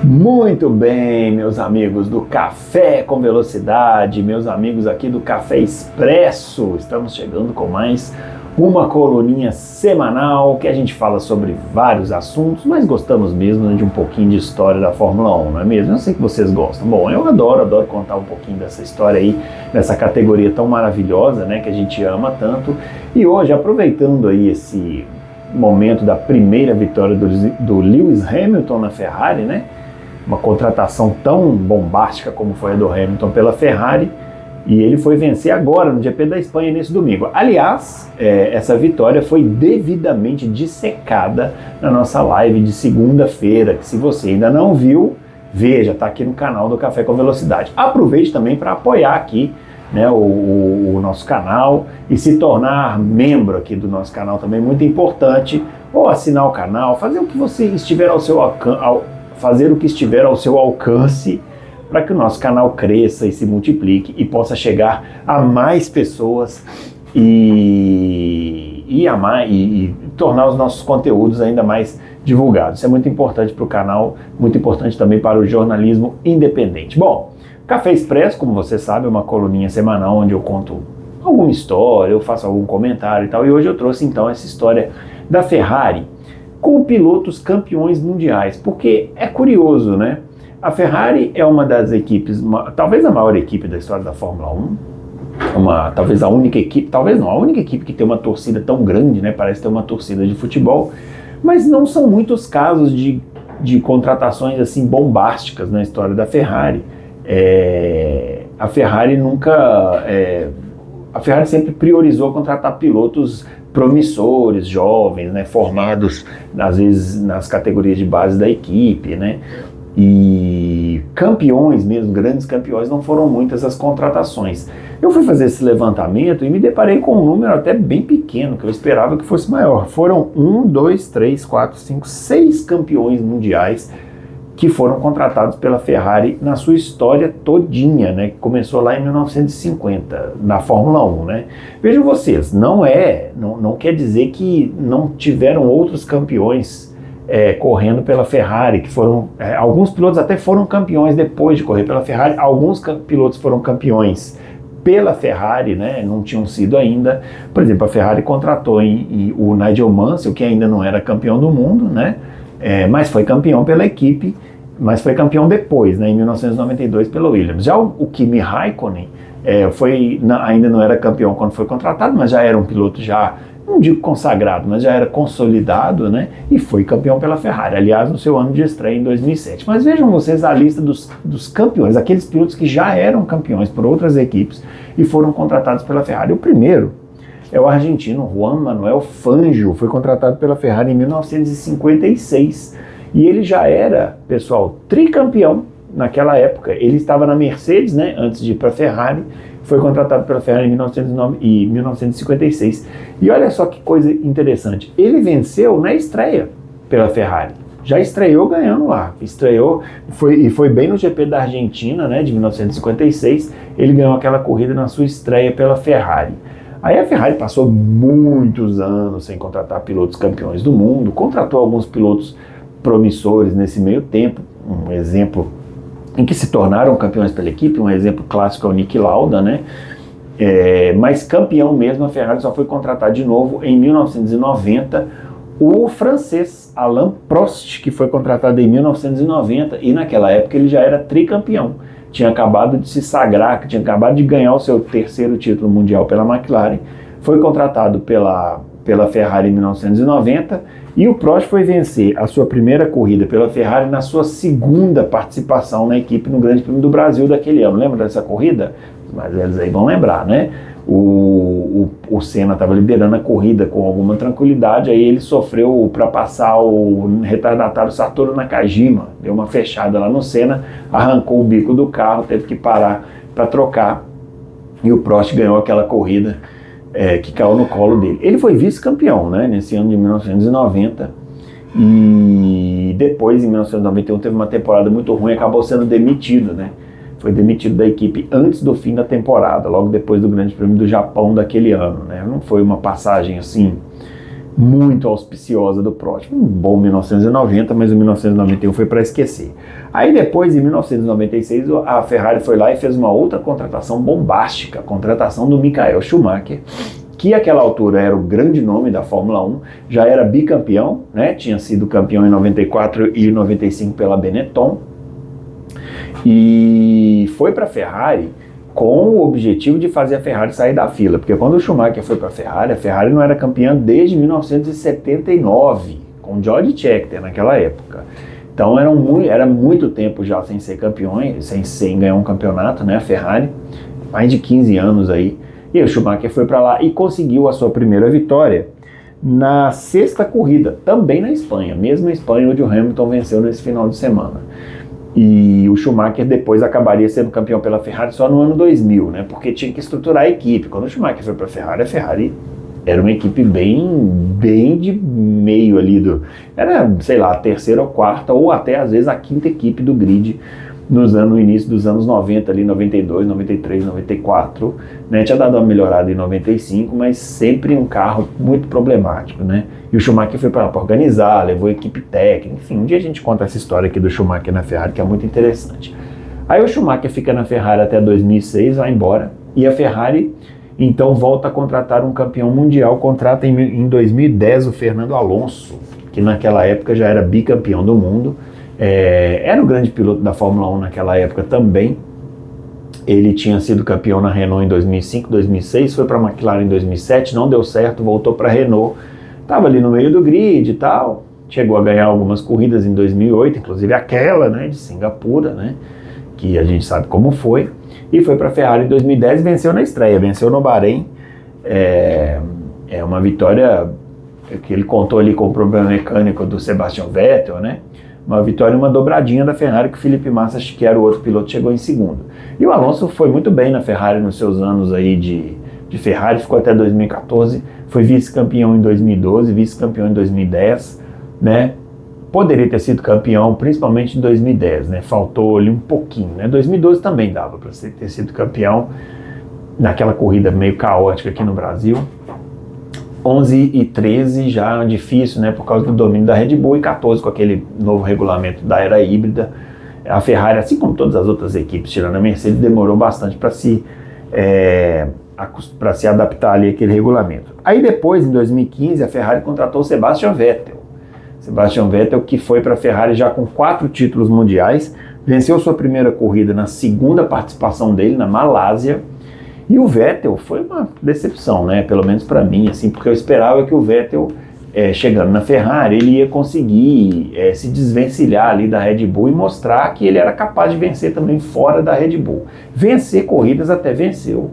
Muito bem, meus amigos do Café com Velocidade, meus amigos aqui do Café Expresso, estamos chegando com mais uma coluninha semanal que a gente fala sobre vários assuntos, mas gostamos mesmo de um pouquinho de história da Fórmula 1, não é mesmo? Eu sei que vocês gostam. Bom, eu adoro contar um pouquinho dessa história aí, dessa categoria tão maravilhosa, né, que a gente ama tanto. E hoje, aproveitando aí esse momento da primeira vitória do Lewis Hamilton na Ferrari, né? Uma contratação tão bombástica como foi a do Hamilton pela Ferrari, e ele foi vencer agora no GP da Espanha nesse domingo. Aliás, essa vitória foi devidamente dissecada na nossa live de segunda-feira, que se você ainda não viu, veja, está aqui no canal do Café com Velocidade. Aproveite também para apoiar aqui, né, o nosso canal e se tornar membro aqui do nosso canal também, muito importante, ou assinar o canal, fazer o que você estiver ao seu alcance para que o nosso canal cresça e se multiplique e possa chegar a mais pessoas e tornar os nossos conteúdos ainda mais divulgados. Isso é muito importante para o canal, muito importante também para o jornalismo independente. Bom, Café Expresso, como você sabe, é uma coluninha semanal onde eu conto alguma história, eu faço algum comentário e tal, e hoje eu trouxe então essa história da Ferrari com pilotos campeões mundiais, porque é curioso, né? A Ferrari é uma das equipes, talvez a maior equipe da história da Fórmula 1, talvez a única equipe, talvez não, a única equipe que tem uma torcida tão grande, né? Parece ter uma torcida de futebol, mas não são muitos casos de contratações assim bombásticas na história da Ferrari. A Ferrari sempre priorizou contratar pilotos promissores, jovens, né, formados às vezes nas categorias de base da equipe, né, e campeões mesmo, grandes campeões, não foram muitas as contratações. Eu fui fazer esse levantamento e me deparei com um número até bem pequeno, que eu esperava que fosse maior. Foram 6 campeões mundiais que foram contratados pela Ferrari na sua história todinha, né, que começou lá em 1950, na Fórmula 1, né. Vejam vocês, não quer dizer que não tiveram outros campeões correndo pela Ferrari, que foram, alguns pilotos até foram campeões depois de correr pela Ferrari, alguns pilotos foram campeões pela Ferrari, né, não tinham sido ainda. Por exemplo, a Ferrari contratou o Nigel Mansell, que ainda não era campeão do mundo, né, mas foi campeão pela equipe, mas foi campeão depois, né, em 1992 pela Williams. Já o Kimi Raikkonen ainda não era campeão quando foi contratado, mas já era um piloto não digo consagrado, mas já era consolidado, né, e foi campeão pela Ferrari, aliás, no seu ano de estreia em 2007. Mas vejam vocês a lista dos campeões, aqueles pilotos que já eram campeões por outras equipes e foram contratados pela Ferrari. O primeiro é o argentino Juan Manuel Fangio, foi contratado pela Ferrari em 1956 e ele já era, pessoal, tricampeão naquela época. Ele estava na Mercedes, né, antes de ir para a Ferrari, foi contratado pela Ferrari em 1956. E olha só que coisa interessante, ele venceu na estreia pela Ferrari. Já estreou ganhando lá, foi bem no GP da Argentina, né, de 1956, ele ganhou aquela corrida na sua estreia pela Ferrari. Aí a Ferrari passou muitos anos sem contratar pilotos campeões do mundo, contratou alguns pilotos promissores nesse meio tempo, um exemplo em que se tornaram campeões pela equipe, um exemplo clássico é o Niki Lauda, né? Mas campeão mesmo, a Ferrari só foi contratar de novo em 1990 o francês Alain Prost, que foi contratado em 1990 e naquela época ele já era tricampeão. Tinha acabado de se sagrar, tinha acabado de ganhar o seu terceiro título mundial pela McLaren, foi contratado pela Ferrari em 1990 e o Prost foi vencer a sua primeira corrida pela Ferrari na sua segunda participação na equipe no Grande Prêmio do Brasil daquele ano. Lembra dessa corrida? Os mais velhos aí vão lembrar, né? O Senna estava liderando a corrida com alguma tranquilidade, aí ele sofreu para passar o retardatário Satoru Nakajima, deu uma fechada lá no Senna, arrancou o bico do carro, teve que parar para trocar e o Prost ganhou aquela corrida que caiu no colo dele. Ele foi vice-campeão, né, nesse ano de 1990 e depois, em 1991, teve uma temporada muito ruim, acabou sendo demitido, né? Foi demitido da equipe antes do fim da temporada, logo depois do Grande Prêmio do Japão daquele ano, né? Não foi uma passagem assim muito auspiciosa do Prost. Um bom 1990, mas o 1991 foi para esquecer. Aí depois, em 1996, a Ferrari foi lá e fez uma outra contratação bombástica, a contratação do Michael Schumacher, que àquela altura era o grande nome da Fórmula 1, já era bicampeão, né? Tinha sido campeão em 94 e 95 pela Benetton, e foi para a Ferrari com o objetivo de fazer a Ferrari sair da fila, porque quando o Schumacher foi para a Ferrari não era campeã desde 1979, com George Scheckter naquela época. Então era muito tempo já sem ser campeões, sem ganhar um campeonato, né, a Ferrari, mais de 15 anos aí. E o Schumacher foi para lá e conseguiu a sua primeira vitória na sexta corrida, também na Espanha, mesmo a Espanha onde o Hamilton venceu nesse final de semana. E o Schumacher depois acabaria sendo campeão pela Ferrari só no ano 2000, né? Porque tinha que estruturar a equipe. Quando o Schumacher foi para a Ferrari era uma equipe bem de meio ali era, sei lá, a terceira ou quarta, ou até às vezes a quinta equipe do grid no início dos anos 90, ali 92, 93, 94, né? Tinha dado uma melhorada em 95, mas sempre um carro muito problemático, né? E o Schumacher foi para lá para organizar, levou equipe técnica, enfim, um dia a gente conta essa história aqui do Schumacher na Ferrari, que é muito interessante. Aí o Schumacher fica na Ferrari até 2006, vai embora, e a Ferrari então volta a contratar um campeão mundial, contrata em 2010 o Fernando Alonso, que naquela época já era bicampeão do mundo, era o grande piloto da Fórmula 1 naquela época também. Ele tinha sido campeão na Renault em 2005, 2006, foi para a McLaren em 2007, não deu certo, voltou para a Renault, estava ali no meio do grid e tal, chegou a ganhar algumas corridas em 2008, inclusive aquela, né, de Singapura, né, que a gente sabe como foi, e foi para a Ferrari em 2010 e venceu na estreia, venceu no Bahrein. É uma vitória que ele contou ali com o problema mecânico do Sebastian Vettel, né? Uma vitória e uma dobradinha da Ferrari, que o Felipe Massa, que era o outro piloto, chegou em segundo. E o Alonso foi muito bem na Ferrari nos seus anos aí de Ferrari, ficou até 2014, foi vice-campeão em 2012, vice-campeão em 2010, né? Poderia ter sido campeão, principalmente em 2010, né? Faltou ali um pouquinho, né? 2012 também dava para ter sido campeão naquela corrida meio caótica aqui no Brasil. 11 e 13 já difícil, né? Por causa do domínio da Red Bull, e 14 com aquele novo regulamento da era híbrida. A Ferrari, assim como todas as outras equipes, tirando a Mercedes, demorou bastante para se adaptar ali àquele regulamento. Aí depois, em 2015, a Ferrari contratou o Sebastian Vettel. Sebastian Vettel, que foi para a Ferrari já com 4 títulos mundiais, venceu sua primeira corrida na segunda participação dele, na Malásia, e o Vettel foi uma decepção, né? Pelo menos para mim, assim, porque eu esperava que o Vettel, chegando na Ferrari, ele ia conseguir se desvencilhar ali da Red Bull e mostrar que ele era capaz de vencer também fora da Red Bull. Vencer corridas até venceu,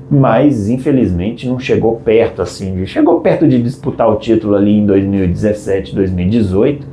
mas infelizmente não chegou perto, assim, chegou perto de disputar o título ali em 2017, 2018,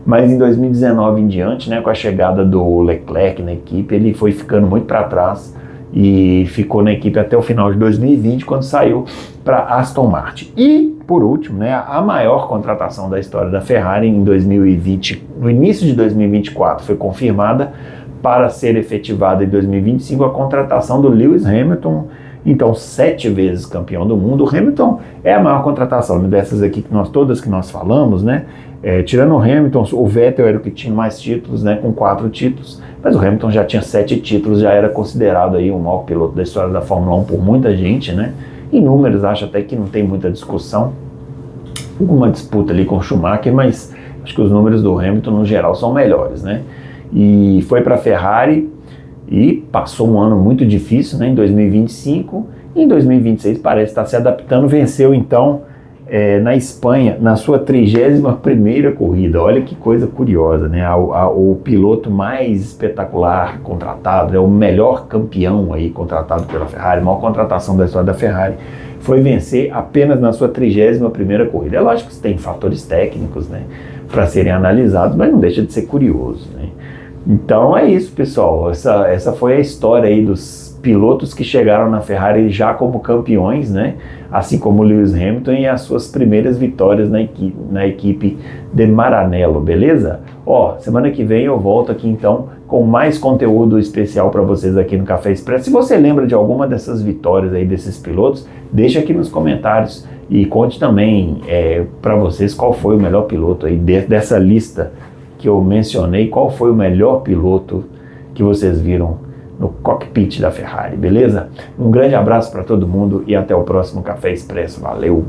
mas em 2019 em diante, né, com a chegada do Leclerc na equipe, ele foi ficando muito para trás e ficou na equipe até o final de 2020, quando saiu para Aston Martin. E, por último, né, a maior contratação da história da Ferrari em 2020, no início de 2024, foi confirmada para ser efetivada em 2025 a contratação do Lewis Hamilton, então 7 vezes campeão do mundo. O Hamilton é a maior contratação dessas aqui todas que nós falamos, né? Tirando o Hamilton, o Vettel era o que tinha mais títulos, né? Com 4 títulos, mas o Hamilton já tinha 7 títulos, já era considerado aí o maior piloto da história da Fórmula 1 por muita gente, né? Em números, acho até que não tem muita discussão, alguma disputa ali com o Schumacher, mas acho que os números do Hamilton no geral são melhores, né? E foi para a Ferrari e passou um ano muito difícil, né, em 2025, e em 2026 parece estar se adaptando, venceu então na Espanha, na sua 31ª corrida. Olha que coisa curiosa, né? O piloto mais espetacular contratado, o melhor campeão aí contratado pela Ferrari, a maior contratação da história da Ferrari, foi vencer apenas na sua 31ª corrida. É lógico que tem fatores técnicos, né, para serem analisados, mas não deixa de ser curioso, né? Então é isso, pessoal. Essa foi a história aí dos pilotos que chegaram na Ferrari já como campeões, né? Assim como o Lewis Hamilton, e as suas primeiras vitórias na equipe de Maranello, beleza? Semana que vem eu volto aqui então com mais conteúdo especial para vocês aqui no Café Expresso. Se você lembra de alguma dessas vitórias aí desses pilotos, deixa aqui nos comentários E conte também para vocês qual foi o melhor piloto aí dessa lista que eu mencionei, qual foi o melhor piloto que vocês viram no cockpit da Ferrari, beleza? Um grande abraço para todo mundo e até o próximo Café Expresso. Valeu!